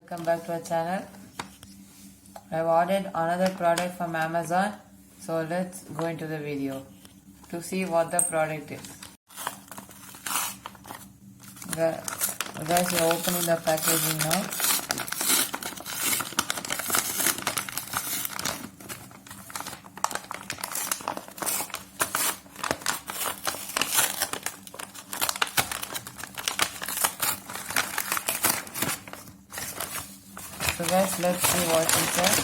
Welcome back to our channel. I've ordered another product from Amazon, so let's go into the video to see what the product is. Guys, we're opening the packaging now. So guys, let's see what's inside.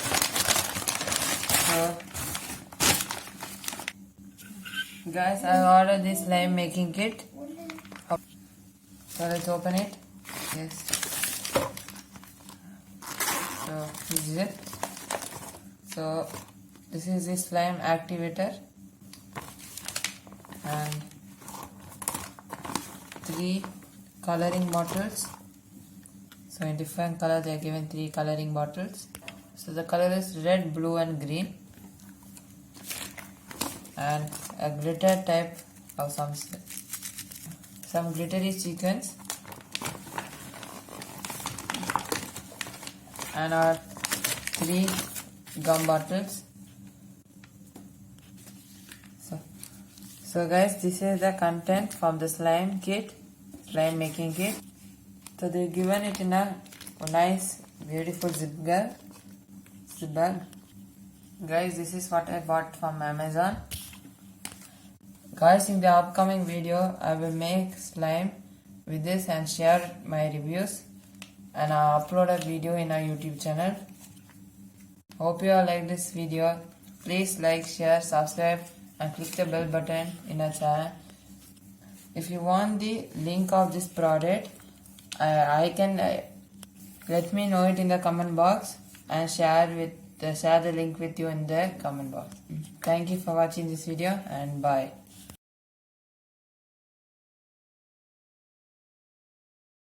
So guys, I ordered this slime making kit. So let's open it. Yes. So this is it. So this is the slime activator and 3 coloring bottles. So in different colors they are given 3 coloring bottles. So the color is red, blue and green. And a glitter type of some glittery sequins. And our 3 gum bottles. So guys, this is the content from the slime making kit. So they've given it in a nice, beautiful zip bag. Guys, this is what I bought from Amazon. Guys, in the upcoming video, I will make slime with this and share my reviews. And I'll upload a video in our YouTube channel. Hope you all like this video. Please like, share, subscribe and click the bell button in our channel. If you want the link of this product, I can let me know it in the comment box and share the link with you in the comment box. Thank you for watching this video and bye.